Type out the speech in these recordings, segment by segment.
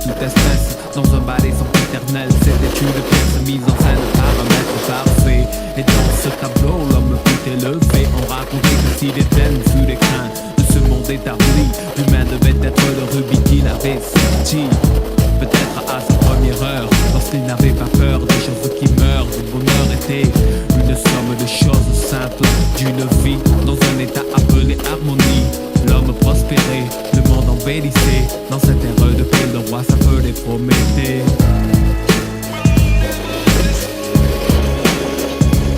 toute espèce. Dans un balai sans éternel, c'était une pièce mise en scène par un maître parfait. Et dans ce tableau, l'homme fut élevé. On racontait que si l'Éden fut l'écrin de ce monde établi, l'humain devait être le rubis qu'il avait sorti. Peut-être à sa première heure, lorsqu'il n'avait pas peur des choses qui meurent. Le bonheur était une somme de choses simples d'une vie dans un état appelé harmonie. L'homme prospérait, le monde embellissait. Dans cette ère de paix, le roi s'appelait Prométhée.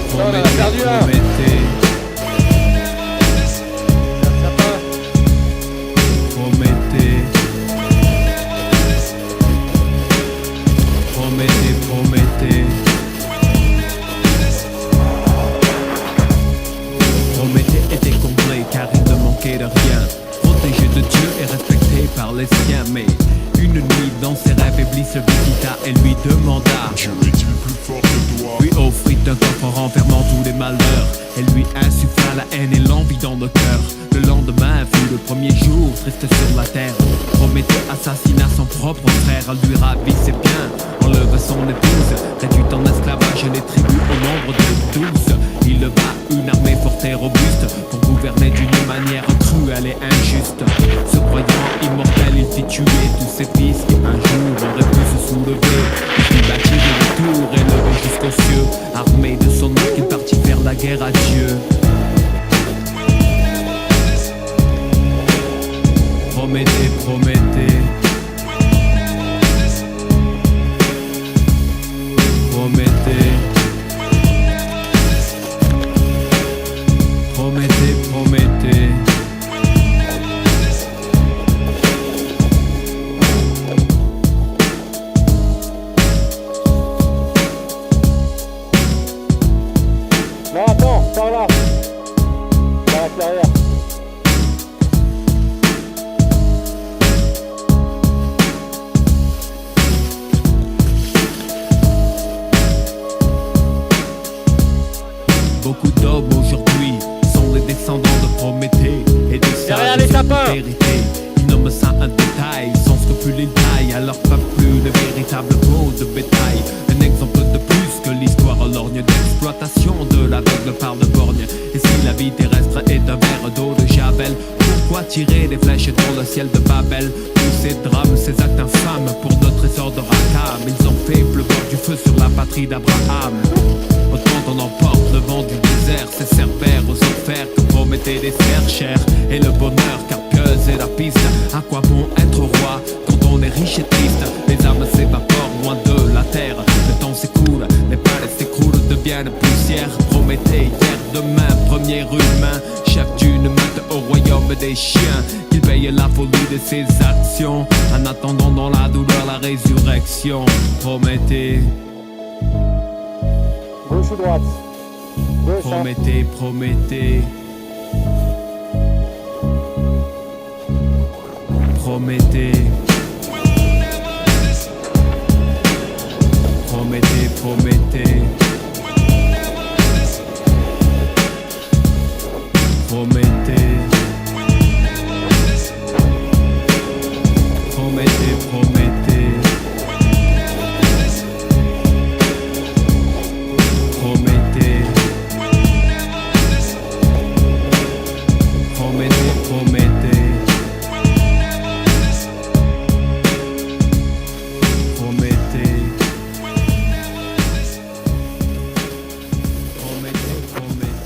Prométhée, Prométhée. Prométhée. Prométhée, Prométhée. Prométhée était complet car il ne manquait de rien. Protégé de Dieu et respecté par les siens. Mais une nuit dans ses rêves, Iblis le visita et lui demanda: Dieu est-il plus fort que toi? Lui offrit un coffre renfermant tous les malheurs et lui insuffla la haine et l'envie dans le cœur. Le lendemain fut le premier jour triste sur la terre. Prométhée assassina son propre frère, lui ravit ses biens, enleva son épouse, réduit en esclavage les tribus au nombre de 12. Il leva une armée forte et robuste pour gouverner d'une manière cruelle et injuste. Se croyant immortel, il fit tuer tous ses fils qui un jour auraient pu se soulever. Il bâtit des tours élevées jusqu'aux cieux. Armé de son arc, il partit faire la guerre à Dieu. Prométhée, Prométhée. Prométhée. Prométhée, Prométhée. Non, attends, par là. Par l'arrière. Beaucoup d'hommes aujourd'hui sont les descendants de Prométhée et des Derrière les sapins. vérité. Ils nomment ça un détail, sans scrupules ils taillent, alors pas plus de véritable peau de bétail. Un exemple de plus que l'histoire lorgne d'exploitation de l'aveugle par le borgne. Et si la vie terrestre est un verre d'eau de Javel, pourquoi tirer des flèches dans le ciel de Babel? Tous ces drames, ces actes infâmes pour notre trésor de Rakam, ils ont fait pleuvoir du feu sur la patrie d'Abraham. Autant on emporte le vent du désert, c'est Cerbère aux enfers que Prométhée dessert cher. Et le bonheur car pieuse est la piste. À quoi bon être roi quand on est riche et triste? Les âmes s'évaporent loin de la terre. Le temps s'écoule, les palais s'écroulent, deviennent poussière. Prométhée hier, demain, premier humain, chef d'une meute au royaume des chiens. Il paye la folie de ses actions en attendant dans la douleur la résurrection. Prométhée. Gauche ou droite? Gauche, hein. Prométhée, Prométhée. Prométhée. Prométhée, Prométhée. Prométhée. Prométhée, Prométhée. Prométhée. Prométhée, Prométhée. Prométhée. Prométhée, Prométhée.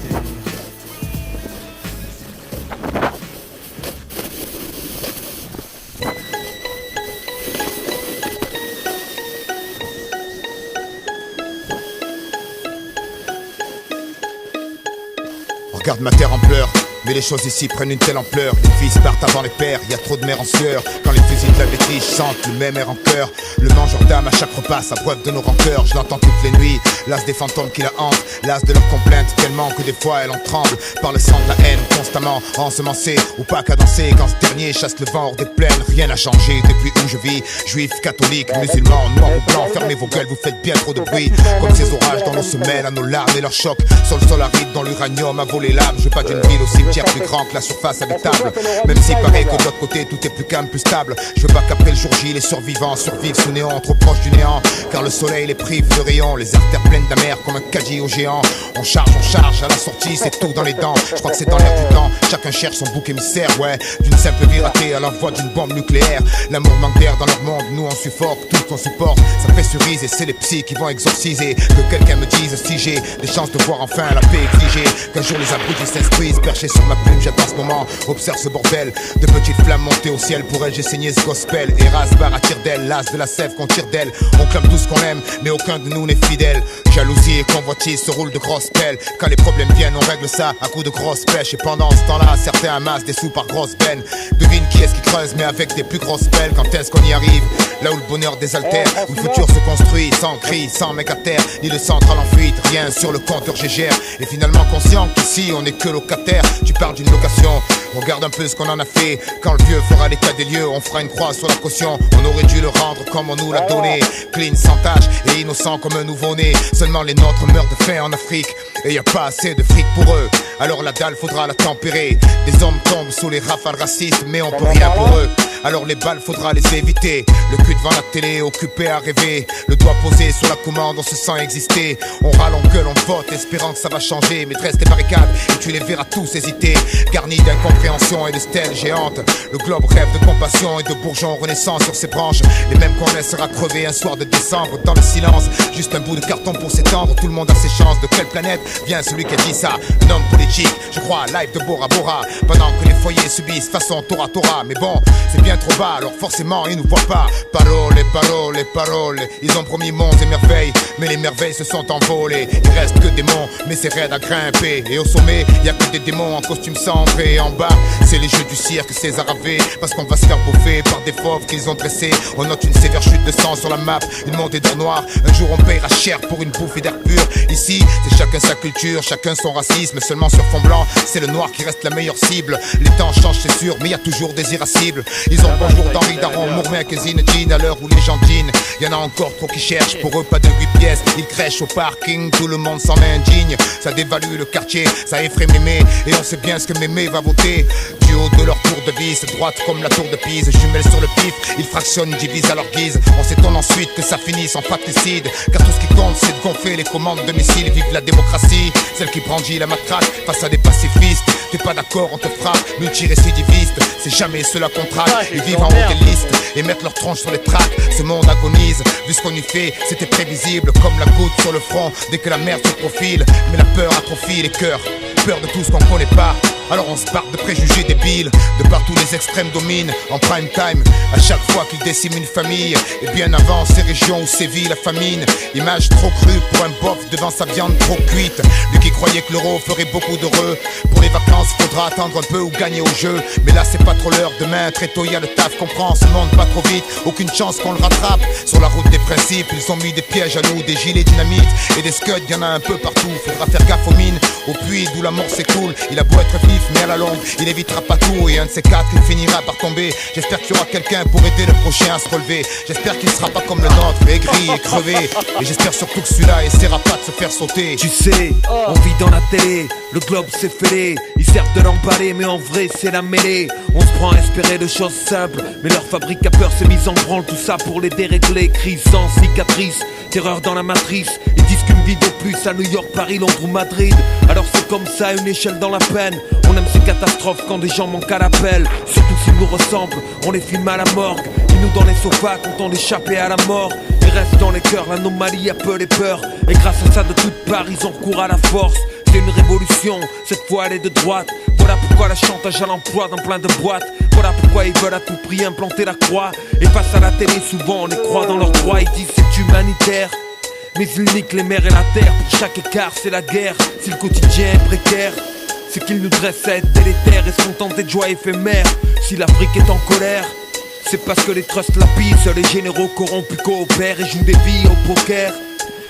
Regarde ma terre en pleurs, mais les choses ici prennent une telle ampleur. Les fils partent avant les pères, y a trop de mères en sueur. Quand les fusils de la bêtise chantent le même air en chœur. Le mangeur d'âme à chaque repas s'abreuve de nos rancœurs. Je l'entends toutes les nuits, l'as des fantômes qui la hantent. L'as de leurs complaintes tellement que des fois elle en tremble. Par le sang de la haine constamment ensemencé ou pas qu'à danser. Quand ce dernier chasse le vent hors des plaines, rien n'a changé depuis où je vis. Juifs, catholiques, musulmans, noirs ou blancs, fermez vos gueules, vous faites bien trop de bruit. Comme ces orages dans nos semelles, à nos larmes et leurs chocs. Sur le sol aride, dans l'uranium, à voler l'âme. Je veux pas d'une ville au cimetière cimetière plus grand que la surface habitable. Même s'il paraît que de l'autre côté tout est plus calme, plus stable. Je veux pas qu'après le jour J les survivants survivent sous néant, trop proche du néant. Car le soleil les prive de rayons, les artères pleines d'amers comme un caddie au géant. On charge, à la sortie c'est tout dans les dents. Je crois que c'est dans l'air du temps, chacun cherche son bouc émissaire. Ouais, d'une simple vie ratée à l'envoi d'une bombe nucléaire. L'amour manque d'air dans leur monde, nous on suffoque, tout on supporte. Ça pressurise et c'est les psys qui vont exorciser. Que quelqu'un me dise si j'ai des chances de voir enfin la paix exigée. Qu'un jour les abrutis s'instruisent, perchés sur ma plume, j'attends ce moment. Observe ce bordel, de petites flammes montées au ciel. Pour elle j'ai saigné ce gospel. Erasbar attire d'elle, l'as de la sève qu'on tire d'elle. On clame tout ce qu'on aime, mais aucun de nous n'est fidèle. Jalousie et convoitise se roulent de grosses pelles. Quand les problèmes viennent, on règle ça à coups de grosses pêches. Et pendant ce temps-là, certains amassent des sous par grosses peines. Devine qui est-ce qui creuse, mais avec des plus grosses pelles. Quand est-ce qu'on y arrive? Là où le bonheur désaltère, où le futur se construit sans cri, sans mec à terre, ni de centrale en fuite, rien sur le compteur GGR. Et finalement conscient qu'ici on n'est que locataire. Tu parles d'une location, regarde un peu ce qu'on en a fait. Quand le vieux fera l'état des lieux, on fera une croix sur la caution. On aurait dû le rendre comme on nous l'a donné. Clean, sans tache et innocent comme un nouveau-né. Seulement les nôtres meurent de faim en Afrique. Et y a pas assez de fric pour eux. Alors la dalle faudra la tempérer. Des hommes tombent sous les rafales racistes, mais on peut rien pour eux. Alors les balles faudra les éviter. Le cul devant la télé, occupé à rêver. Le doigt posé sur la commande, on se sent exister. On râle, on gueule, on vote, espérant que ça va changer. Mais dresse tes barricades et tu les verras tous hésiter. Garnis d'incompréhension et de stèles géantes. Le globe rêve de compassion et de bourgeons renaissants sur ses branches. Les mêmes qu'on laissera crever un soir de décembre dans le silence. Juste un bout de carton pour s'étendre. Tout le monde a ses chances. De quelle planète vient celui qui a dit ça? Un homme politique, je crois, live de Bora Bora. Pendant que les foyers subissent façon Tora Tora. Mais bon, c'est bien trop bas, alors forcément ils nous voient pas. Parole, parole, parole. Ils ont promis monts et merveilles, mais les merveilles se sont envolées. Il reste que des monts, mais c'est raide à grimper. Et au sommet, y a que des démons en costume cendré. Et en bas, c'est les jeux du cirque César avait. Parce qu'on va se faire bouffer par des fauves qu'ils ont dressés. On note une sévère chute de sang sur la map, une montée d'or noir. Un jour on paiera cher pour une bouffée d'air pur. Ici, c'est chacun sa culture, chacun son racisme. Seulement sur fond blanc, c'est le noir qui reste la meilleure cible. Les temps changent c'est sûr, mais y a toujours des irascibles. Ils ont bonjour d'Henri Daron, Mourmec et Zinedine. À l'heure où les gens dînent, y'en a encore trop qui cherchent. Pour eux pas de 8 pièces, ils crèchent au parking. Tout le monde s'en met indigne, ça dévalue le quartier, ça effraie Mémé. Et on sait bien ce que Mémé va voter. Du haut de leur tour de vis, droite comme la tour de Pise. Jumelles sur le pif, ils fractionnent, divisent à leur guise. On s'étonne ensuite que ça finisse en fratricide. Car tout ce qui compte c'est de gonfler les commandes de missiles. Vive la démocratie, celle qui brandit la matraque face à des pacifistes. T'es pas d'accord, on te frappe, multirécidiviste. C'est jamais cela qu'on traque. Ils vivent en haut des listes et mettent leur tronche sur les tracks. Ce monde agonise, vu ce qu'on y fait, c'était prévisible. Comme la goutte sur le front, dès que la merde se profile. Mais la peur atrophie les cœurs, peur de tout ce qu'on connaît pas. Alors on se part de préjugés débiles. De partout les extrêmes dominent en prime time. À chaque fois qu'ils déciment une famille. Et bien avant ces régions où sévit la famine. Image trop crue pour un bof devant sa viande trop cuite. Lui qui croyait que l'euro ferait beaucoup d'heureux. Pour les vacances faudra attendre un peu ou gagner au jeu. Mais là c'est pas trop l'heure, demain très tôt y'a le taf. Comprends, ce monde pas trop vite, aucune chance qu'on le rattrape. Sur la route des principes, ils ont mis des pièges à nous. Des gilets dynamite et des scuds, y'en a un peu partout. Faudra faire gaffe aux mines, au puits d'où la mort s'écoule. Il a beau être vif mais à la longue, il évitera pas tout. Et un de ces quatre, il finira par tomber. J'espère qu'il y aura quelqu'un pour aider le prochain à se relever. J'espère qu'il sera pas comme le nôtre, aigri et crevé. Et j'espère surtout que celui-là essaiera pas de se faire sauter. Tu sais, on vit dans la télé, le globe s'est fêlé. Ils servent de l'emballer mais en vrai c'est la mêlée. On se prend à espérer de choses simples, mais leur fabrique à peur s'est mise en branle. Tout ça pour les dérégler, crise sans cicatrice. Terreur dans la matrice, ils disent qu'une vie de plus à New York, Paris, Londres ou Madrid. Alors c'est comme ça, une échelle dans la peine. On aime ces catastrophes quand des gens manquent à l'appel. Surtout s'ils nous ressemblent, on les filme à la morgue. Ils nous dans les sofas, content d'échapper à la mort. Ils restent dans les cœurs, l'anomalie appelée peur. Et grâce à ça de toutes parts, ils ont recours à la force. C'est une révolution, cette fois elle est de droite. Voilà pourquoi la chantage à l'emploi dans plein de boîtes. Voilà pourquoi ils veulent à tout prix implanter la croix. Et face à la télé souvent on les croit dans leurs droits. Ils disent c'est humanitaire, mais ils niquent les mers et la terre. Pour chaque écart c'est la guerre. Si le quotidien est précaire, c'est qu'ils nous dressent à être délétères et sont tentés de joie éphémère. Si l'Afrique est en colère, c'est parce que les trusts la pissent. Les généraux corrompus coopèrent et jouent des vies au poker.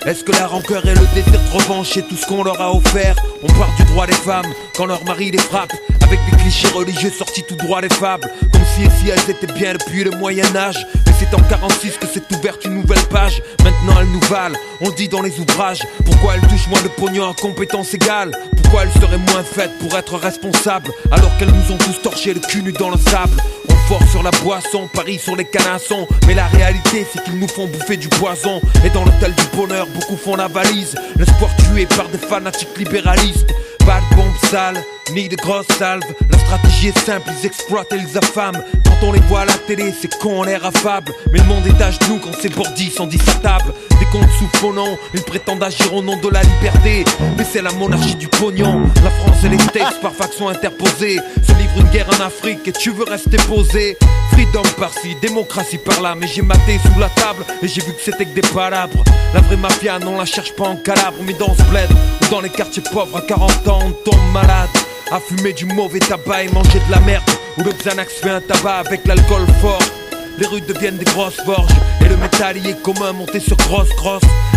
Est-ce que la rancœur et le désir de revanche est tout ce qu'on leur a offert? On parle du droit des femmes quand leur mari les frappe. avec des clichés religieux sortis tout droit des fables. Comme si elles étaient bien depuis le Moyen-Âge. Mais c'est en 46 que s'est ouverte une nouvelle page. Maintenant elles nous valent, on dit dans les ouvrages. Pourquoi elles touchent moins de pognon à compétences égales? Pourquoi elles seraient moins faites pour être responsables, alors qu'elles nous ont tous torché le cul nu dans le sable? On force sur la boisson, parie sur les canassons. Mais la réalité c'est qu'ils nous font bouffer du poison. Et dans l'hôtel du bonheur, beaucoup font la valise. L'espoir tué par des fanatiques libéralistes. Pas de bombes sales, ni de grosses salves. La stratégie est simple, ils exploitent et ils affament. Quand on les voit à la télé, c'est con, on l'air affable. Mais le monde est à genoux quand ces bordis sont dits à table. Des comptes sous faux nom, ils prétendent agir au nom de la liberté. Mais c'est la monarchie du pognon. La France et les States par faction interposée se livrent une guerre en Afrique et tu veux rester posé. Freedom par-ci, démocratie par-là. Mais j'ai maté sous la table et j'ai vu que c'était que des palabres. La vraie mafia, non, la cherche pas en Calabre, mais dans ce bled ou dans les quartiers pauvres. À 40 ans, on tombe malade à fumer du mauvais tabac et manger de la merde. Où le Xanax fait un tabac avec l'alcool fort. Les rues deviennent des grosses forges et le métal y est commun monté sur grosse.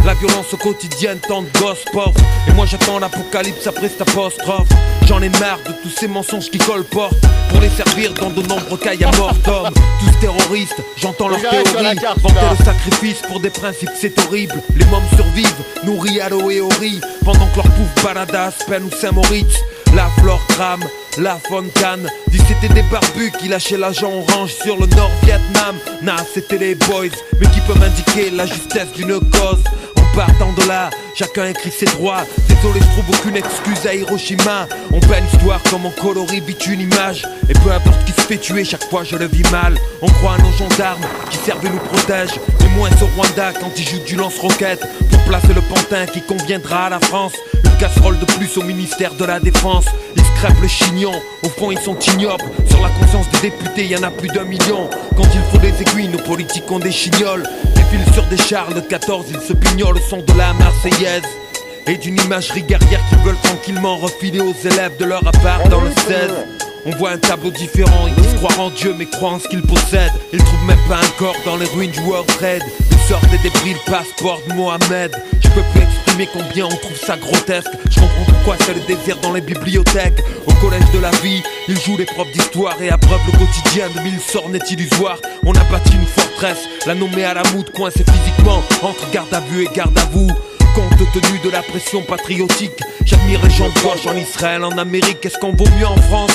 La violence au quotidien, tant de gosses pauvres. Et moi j'attends l'apocalypse après cette apostrophe. J'en ai marre de tous ces mensonges qui colportent pour les servir dans de nombreux cailles à mort d'hommes. Tous terroristes, j'entends leur théorie. Vanter le sacrifice pour des principes c'est horrible. Les mômes survivent, nourris à l'eau et au riz, pendant que leur pouf balade à Aspen ou Saint-Moritz. La flore crame, la fontaine. Dis c'était des barbus qui lâchaient l'agent orange sur le Nord-Vietnam. Nah, c'était les boys, mais qui peut m'indiquer la justesse d'une cause. En partant de là, chacun écrit ses droits. Désolé, je trouve aucune excuse à Hiroshima. On peint l'histoire comme on colorie vite une image. Et peu importe qui se fait tuer, chaque fois je le vis mal. On croit à nos gendarmes qui servent et nous protègent. Et moins au Rwanda quand ils jouent du lance-roquette pour placer le pantin qui conviendra à la France. Une casserole de plus au ministère de la Défense. Ils se crêpent le chignon, au fond ils sont ignobles. Sur la conscience des députés, y en a plus d'1 million. Quand il faut des aiguilles, nos politiques ont des chignoles. Défilent sur des chars de 14, ils se pignolent le son de la Marseillaise. Et d'une imagerie guerrière qu'ils veulent tranquillement refiler aux élèves de leur appart dans le 16. On voit un tableau différent, ils disent croire en Dieu mais croient en ce qu'ils possèdent. Ils trouvent même pas un corps dans les ruines du World Trade. Ils sortent des débris, le passeport de Mohamed. Je peux plus exprimer combien on trouve ça grotesque. Je comprends pourquoi c'est le désert dans les bibliothèques. Au collège de la vie, ils jouent les profs d'histoire et abreuvent le quotidien de 1000 sornettes illusoires. On a bâti une forteresse, la nommée à la moute, coincée physiquement entre garde à vue et garde à vous. Compte tenu de la pression patriotique, j'admire les gens de gauche en Israël, en Amérique. Est-ce qu'on vaut mieux en France?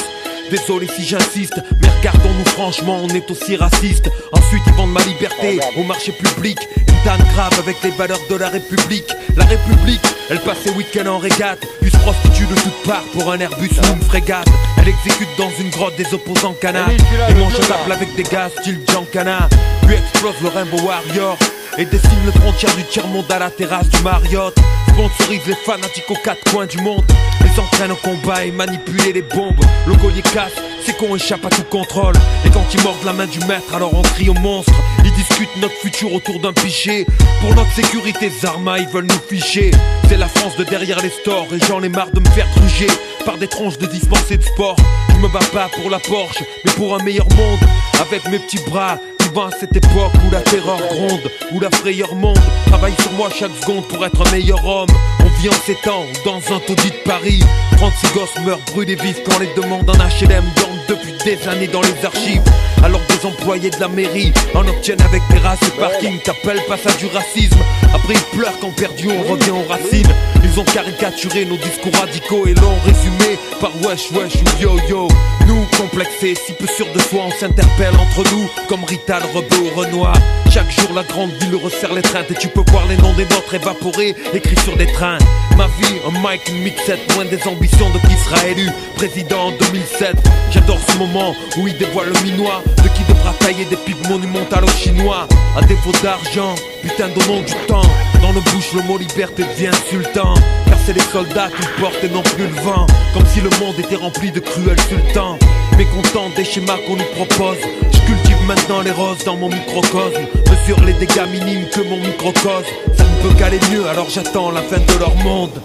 Désolé si j'insiste, mais regardons-nous franchement, on est aussi raciste. Ensuite ils vendent ma liberté au marché public. Une tanne grave avec les valeurs de la République. La République, elle passe ses week-ends en régate, puis se prostitue de toutes parts pour un Airbus ou une frégate. Elle exécute dans une grotte des opposants canards et mange un table avec des gars style Giancana. Puis explose le Rainbow Warrior et dessine le frontière du tiers-monde à la terrasse du Marriott. Sponsorise les fanatiques aux quatre coins du monde, les entraîne au combat et manipule les bombes. Le collier casse, c'est qu'on échappe à tout contrôle. Et quand ils mordent la main du maître, alors on crie au monstre. Ils discutent notre futur autour d'un pichet. Pour notre sécurité, Zarma, ils veulent nous ficher. C'est la France de derrière les stores et j'en ai marre de me faire gruger par des tronches de dispensés de sport. Je me bats pas pour la Porsche, mais pour un meilleur monde. Avec mes petits bras, vivant à cette époque où la terreur gronde, où la frayeur monte. Travaille sur moi chaque seconde pour être un meilleur homme. On vit en ces temps, dans un taudis de Paris. 36 gosses meurent brûlés vifs quand les demandes en HLM dorment depuis des années dans les archives. Alors des employés de la mairie en obtiennent avec terrasse et parking. T'appelles pas ça du racisme? Après ils pleurent quand perdu on revient aux racines. Ils ont caricaturé nos discours radicaux et l'ont résumé par wesh wesh ou yo yo. Nous complexés, si peu sûrs de soi, on s'interpelle entre nous comme Rital, Rebeu ou Renoir. Chaque jour la grande ville resserre les trains et tu peux voir les noms des nôtres évaporés écrits sur des trains. Ma vie, un mic, une mixette, loin des ambitions de qui sera élu président en 2007. J'adore ce moment où il dévoile le minois de qui devra tailler des pipes monumentales aux Chinois. À défaut d'argent, putain donnons du temps. Dans nos bouches le mot liberté devient insultant, car c'est les soldats qui le portent et non plus le vent. Comme si le monde était rempli de cruels sultans. Mécontent des schémas qu'on nous propose, je cultive maintenant les roses dans mon microcosme. Mesure les dégâts minimes que mon microcosme. Ça ne peut qu'aller mieux, alors j'attends la fin de leur monde.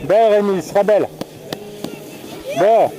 Belle Rémi, il sera belle. Bon.